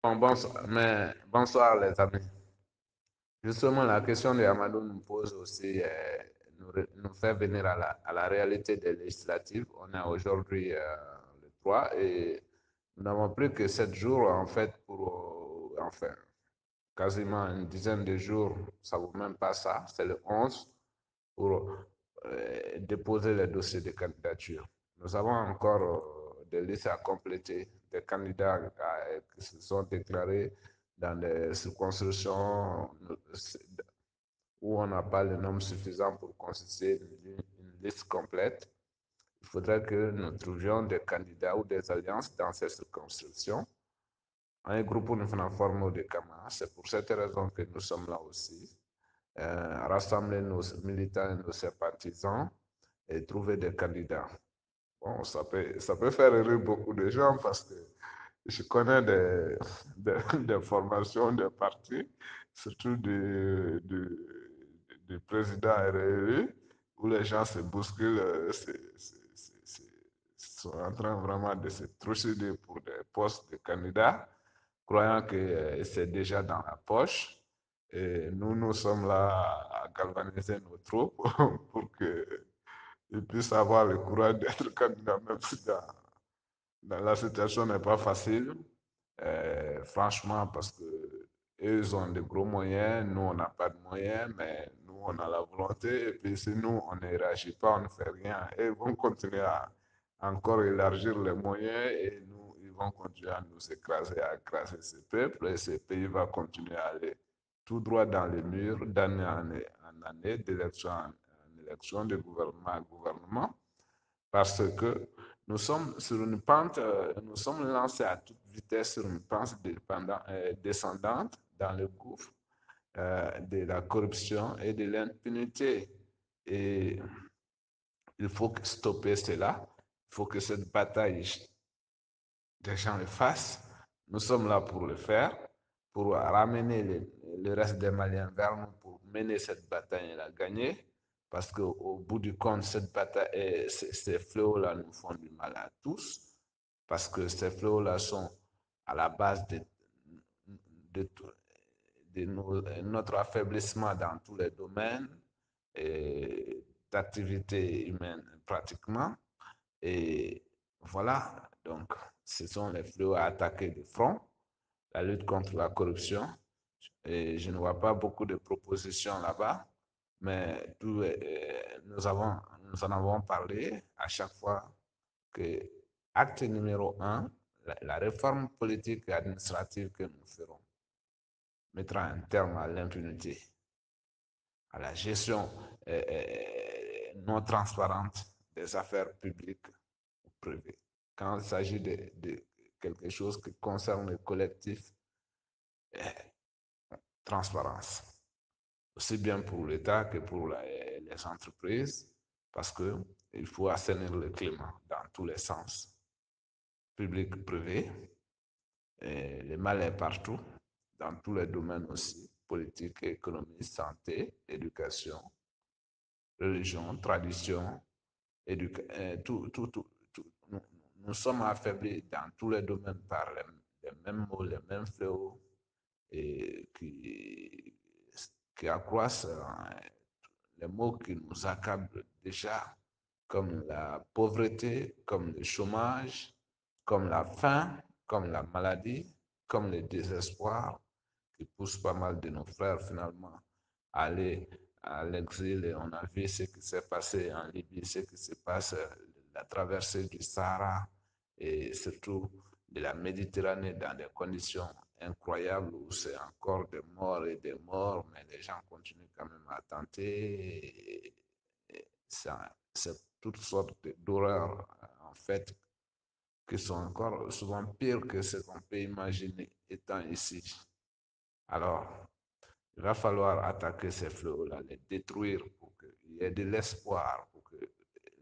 Bonsoir les amis. Justement, la question de Amadou nous pose aussi, nous fait venir à la réalité des législatives. On est aujourd'hui le 3 et nous n'avons plus que 7 jours en fait pour, enfin, quasiment une dizaine de jours, ça ne vaut même pas ça, c'est le 11 pour déposer les dossiers de candidature. Nous avons encore des listes à compléter, des candidats qui se sont déclarés dans des circonscriptions où on n'a pas le nombre suffisant pour constituer une liste complète. Il faudrait que nous trouvions des candidats ou des alliances dans ces circonscriptions. Un groupe nous forme de camarades. C'est pour cette raison que nous sommes là aussi. Rassembler nos militants et nos sympathisants et trouver des candidats. Bon, ça peut faire rire beaucoup de gens parce que je connais des formations de partis, surtout du président RRI, où les gens se bousculent, sont en train vraiment de se trucider pour des postes de candidats, croyant que c'est déjà dans la poche. Et nous sommes là à galvaniser nos troupes pour qu'ils puissent avoir le courage d'être candidats, même si la situation n'est pas facile. Franchement, parce que eux, ils ont de gros moyens, nous, on n'a pas de moyens, mais nous, on a la volonté. Et puis, si nous, on ne réagit pas, on ne fait rien. Et ils vont continuer à encore élargir les moyens et nous, ils vont continuer à nous écraser, à écraser ce peuple. Et ce pays va continuer à aller tout droit dans les murs d'année en année, d'élection en élection, de gouvernement à gouvernement, parce que nous sommes sur une pente, nous sommes lancés à toute vitesse sur une pente descendante dans le gouffre de la corruption et de l'impunité. Et il faut stopper cela. Il faut que cette bataille, des gens le fassent. Nous sommes là pour le faire, pour ramener le reste des Maliens vers nous, pour mener cette bataille et la gagner. Parce qu'au bout du compte, cette bataille, ces fléaux-là nous font du mal à tous. Parce que ces fléaux-là sont à la base de, notre affaiblissement dans tous les domaines d'activité humaine pratiquement. Et voilà, donc ce sont les fléaux à attaquer de front, la lutte contre la corruption. Et je ne vois pas beaucoup de propositions là-bas, mais nous en avons parlé à chaque fois que acte numéro un, la réforme politique et administrative que nous ferons mettra un terme à l'impunité, à la gestion non transparente des affaires publiques ou privées. Quand il s'agit de quelque chose qui concerne le collectif, transparence, aussi bien pour l'État que pour les entreprises, parce qu'il faut assainir le climat dans tous les sens, public, privé, et le mal est partout, dans tous les domaines aussi, politique, économie, santé, éducation, religion, tradition, nous, nous sommes affaiblis dans tous les domaines par les mêmes mots, les mêmes fléaux et qui accroissent les mots qui nous accablent déjà, comme la pauvreté, comme le chômage, comme la faim, comme la maladie, comme le désespoir, qui pousse pas mal de nos frères finalement à aller à l'exil. Et on a vu ce qui s'est passé en Libye, ce qui se passe, la traversée du Sahara et surtout de la Méditerranée dans des conditions incroyables où c'est encore des morts, mais les gens continuent quand même à tenter. C'est toutes sortes d'horreurs, en fait, qui sont encore souvent pires que ce qu'on peut imaginer étant ici. Alors, il va falloir attaquer ces fléaux-là, les détruire pour qu'il y ait de l'espoir, pour que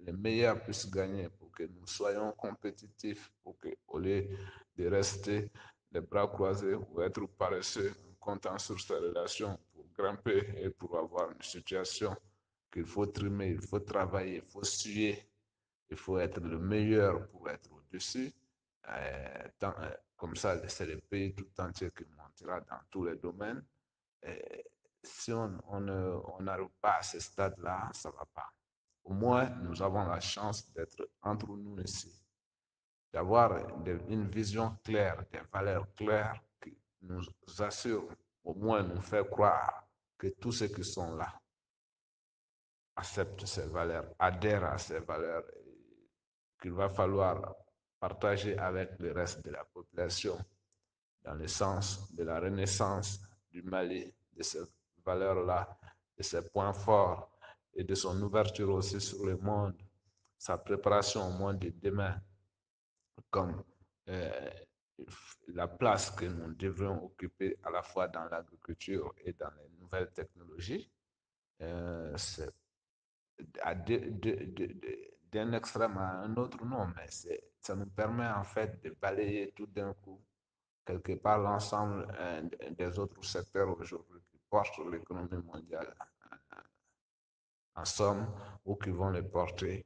les meilleurs puissent gagner, pour que nous soyons compétitifs, pour que, au lieu de rester les bras croisés ou être paresseux, comptant sur ces relations pour grimper et pour avoir une situation qu'il faut trimer, il faut travailler, il faut suer, il faut être le meilleur pour être au-dessus. Comme ça, c'est le pays tout entier qui montera dans tous les domaines. Et si on n'arrive pas à ce stade-là, ça ne va pas. Au moins, nous avons la chance d'être entre nous ici, d'avoir une vision claire, des valeurs claires qui nous assurent, au moins nous faire croire que tous ceux qui sont là acceptent ces valeurs, adhèrent à ces valeurs, qu'il va falloir partager avec le reste de la population dans le sens de la renaissance du Mali, de ces valeurs-là, de ses points forts et de son ouverture aussi sur le monde, sa préparation au monde de demain, comme euh, la place que nous devrions occuper à la fois dans l'agriculture et dans les nouvelles technologies. C'est d'un extrême à un autre, non, mais ça nous permet en fait de balayer tout d'un coup quelque part l'ensemble des autres secteurs aujourd'hui qui portent l'économie mondiale en somme ou qui vont la porter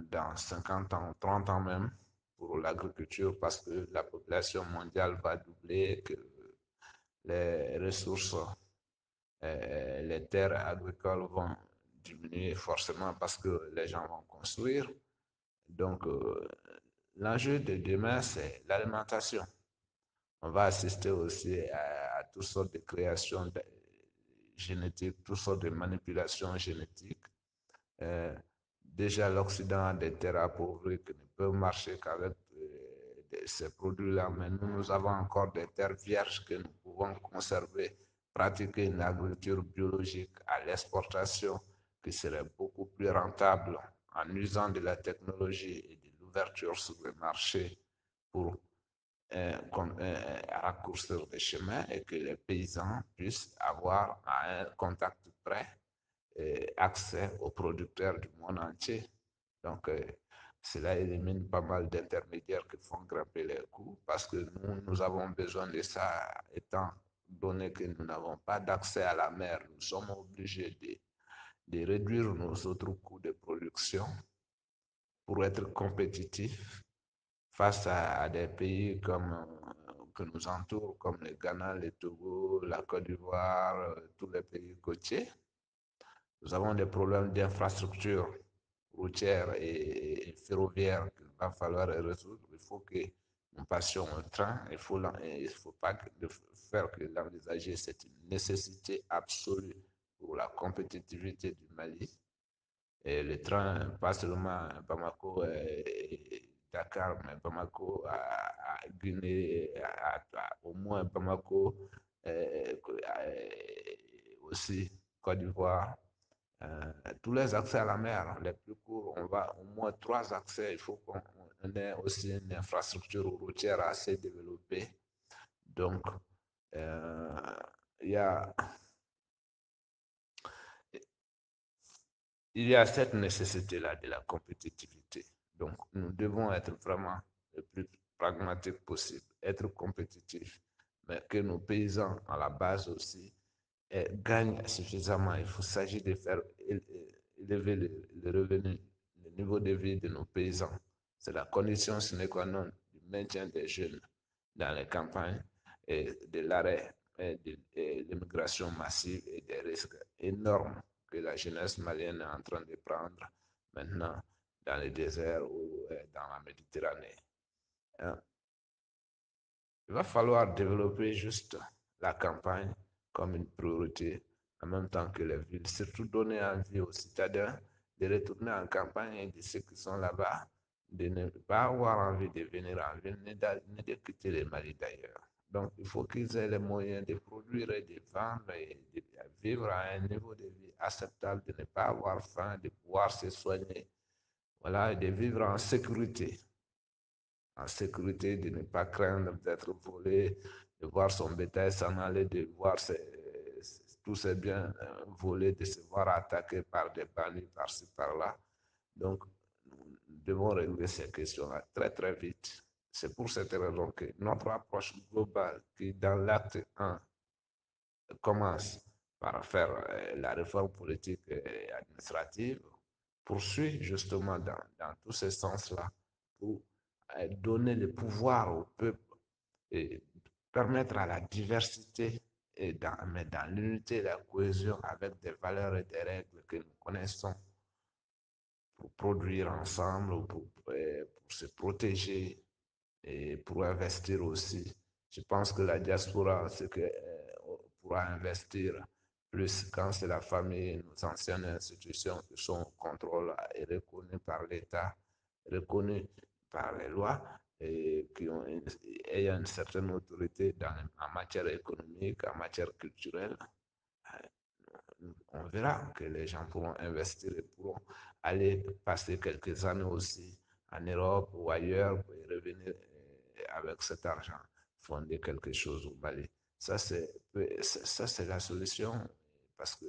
dans 50 ans, 30 ans même pour l'agriculture parce que la population mondiale va doubler, que les ressources, les terres agricoles vont diminuer forcément parce que les gens vont construire. Donc, l'enjeu de demain, c'est l'alimentation. On va assister aussi à toutes sortes de créations génétiques, toutes sortes de manipulations génétiques. Euh, Déjà, l'Occident a des terres appauvries qui ne peuvent marcher qu'avec ces produits-là, mais nous avons encore des terres vierges que nous pouvons conserver, pratiquer une agriculture biologique à l'exportation qui serait beaucoup plus rentable en usant de la technologie et de l'ouverture sur le marché pour raccourcir les chemins et que les paysans puissent avoir à un contact près accès aux producteurs du monde entier. Donc, cela élimine pas mal d'intermédiaires qui font grimper les coûts parce que nous avons besoin de ça étant donné que nous n'avons pas d'accès à la mer. Nous sommes obligés de réduire nos autres coûts de production pour être compétitifs face à des pays que nous entourent, comme le Ghana, le Togo, la Côte d'Ivoire, tous les pays côtiers. Nous avons des problèmes d'infrastructure routière et ferroviaire qu'il va falloir résoudre. Il faut que nous passions un train. Il faut pas faire que l'envisager. C'est une nécessité absolue pour la compétitivité du Mali. Et le train, pas seulement Bamako et Dakar, mais Bamako à Guinée, au moins Bamako aussi, Côte d'Ivoire. Tous les accès à la mer, les plus courts, on va au moins 3 accès. Il faut qu'on ait aussi une infrastructure routière assez développée. Donc, euh, il y a il y a cette nécessité-là de la compétitivité. Donc, nous devons être vraiment le plus pragmatique possible, être compétitifs, mais que nos paysans, à la base aussi, gagnent suffisamment. Il s'agit de faire élever le revenu, le niveau de vie de nos paysans. C'est la condition sine qua non du maintien des jeunes dans les campagnes et de l'arrêt de l'immigration massive et des risques énormes que la jeunesse malienne est en train de prendre maintenant dans le désert ou dans la Méditerranée. Hein? Il va falloir développer juste la campagne comme une priorité en même temps que les villes, surtout donner envie aux citadins de retourner en campagne et de ceux qui sont là-bas de ne pas avoir envie de venir en ville ni de quitter le Mali d'ailleurs. Donc, il faut qu'ils aient les moyens de produire et de vendre et de vivre à un niveau de vie acceptable, de ne pas avoir faim, de pouvoir se soigner, voilà, et de vivre en sécurité, de ne pas craindre d'être volé, de voir son bétail s'en aller, de voir tous ses biens volés, de se voir attaqué par des bandits par-ci, par-là. Donc, nous devons régler ces questions-là très, très vite. C'est pour cette raison que notre approche globale, qui dans l'acte 1 commence par faire la réforme politique et administrative, poursuit justement dans tous ces sens-là pour donner le pouvoir au peuple et permettre à la diversité, mais dans l'unité et la cohésion avec des valeurs et des règles que nous connaissons pour produire ensemble, pour se protéger et pour investir aussi. Je pense que la diaspora, c'est que pourra investir plus quand c'est la famille, nos anciennes institutions qui sont au contrôle et reconnues par l'État, reconnues par les lois et qui ont ayant une certaine autorité en matière économique, en matière culturelle. On verra que les gens pourront investir et pourront aller passer quelques années aussi en Europe ou ailleurs et revenir avec cet argent, fonder quelque chose au Mali. Ça, c'est la solution parce que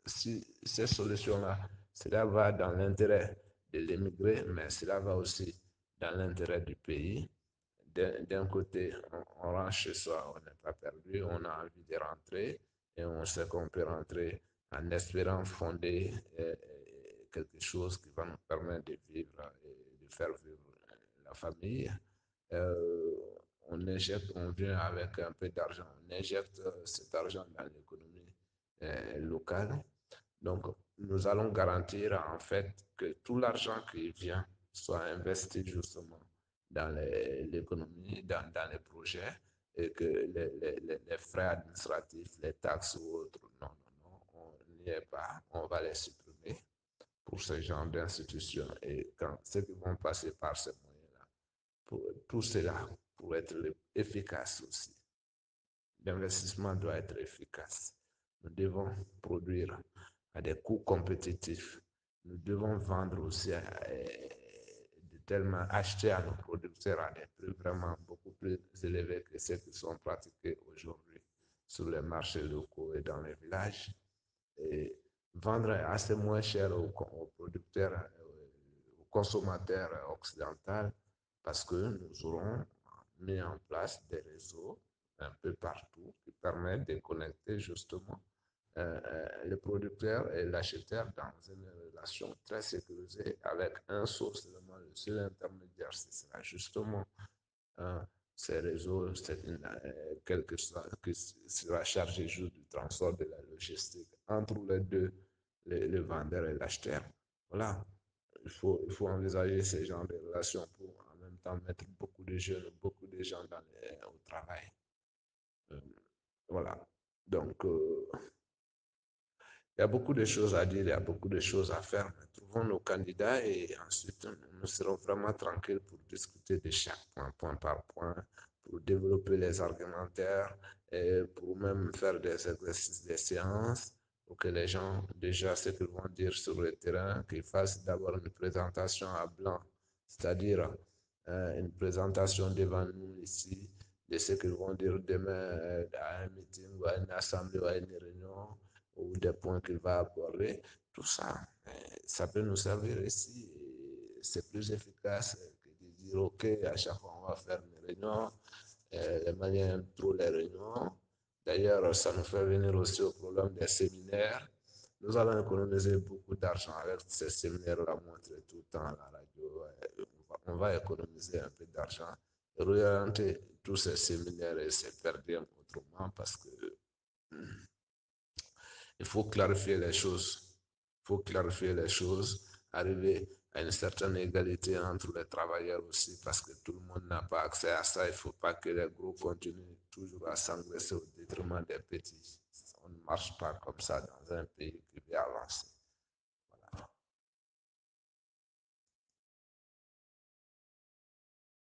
si ces solutions-là, cela va dans l'intérêt de l'émigré, mais cela va aussi dans l'intérêt du pays. D'un côté, on rentre chez soi, on n'est pas perdu, on a envie de rentrer et on sait qu'on peut rentrer en espérant fonder quelque chose qui va nous permettre de vivre et de faire vivre la famille. Euh, on vient avec un peu d'argent, on injecte cet argent dans l'économie locale. Donc, nous allons garantir en fait que tout l'argent qui vient soit investi justement dans l'économie, dans les projets, et que les frais administratifs, les taxes ou autres, non, non, non, on n'y est pas, on va les supprimer pour ce genre d'institutions. Et quand ceux qui vont passer par ces moyens-là, pour tout cela, pour être efficace aussi, l'investissement doit être efficace. Nous devons produire à des coûts compétitifs. Nous devons vendre aussi tellement acheter à nos producteurs à des prix vraiment beaucoup plus élevés que ceux qui sont pratiqués aujourd'hui sur les marchés locaux et dans les villages. Et vendre assez moins cher aux producteurs, aux consommateurs occidentaux, parce que nous aurons mis en place des réseaux un peu partout qui permettent de connecter justement le producteur et l'acheteur dans une relation très sécurisée avec un source seulement, le seul intermédiaire, ce sera justement euh, ces réseaux, quelque chose qui sera chargé juste du transport de la logistique entre les deux, le vendeur et l'acheteur. Voilà, il faut envisager ce genre de relations pour en même temps mettre beaucoup de jeunes, beaucoup de gens au travail. Euh, voilà, donc il y a beaucoup de choses à dire, il y a beaucoup de choses à faire. Mais trouvons nos candidats et ensuite nous serons vraiment tranquilles pour discuter de chaque point, point par point, pour développer les argumentaires et pour même faire des exercices, des séances pour que les gens, déjà ce qu'ils vont dire sur le terrain, qu'ils fassent d'abord une présentation à blanc, c'est-à-dire une présentation devant nous ici de ce qu'ils vont dire demain à un meeting ou à une assemblée ou à une réunion ou des points qu'il va aborder, tout ça, ça peut nous servir ici. C'est plus efficace que de dire, OK, à chaque fois on va faire une réunion, les Maliens aiment trop les réunions. D'ailleurs, ça nous fait venir aussi au problème des séminaires. Nous allons économiser beaucoup d'argent avec ces séminaires-là, montrer tout le temps à la radio. On va économiser un peu d'argent et réorienter tous ces séminaires et se perdre autrement parce que il faut clarifier les choses. Il faut clarifier les choses, arriver à une certaine égalité entre les travailleurs aussi, parce que tout le monde n'a pas accès à ça. Il ne faut pas que les gros continuent toujours à s'engraisser au détriment des petits. On ne marche pas comme ça dans un pays qui veut avancer.